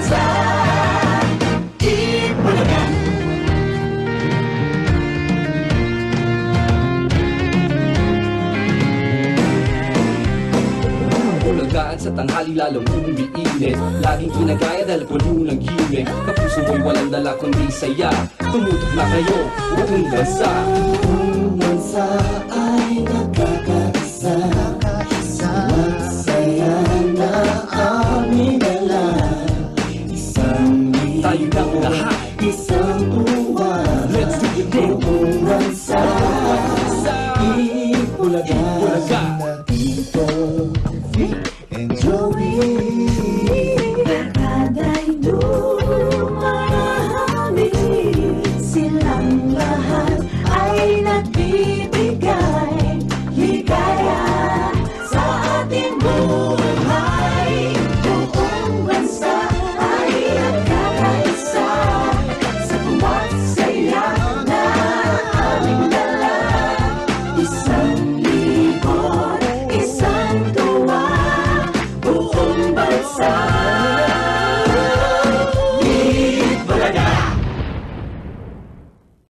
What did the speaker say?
sa Itbulaga. Bulagaan sa tanghali lalong umiinit, laging kinagaya dahil puno ng gimmick. Kapuso mo'y walang dala kundi saya, tumutok na kayo, buong bansa. Buong bansa ay nagkakaisa.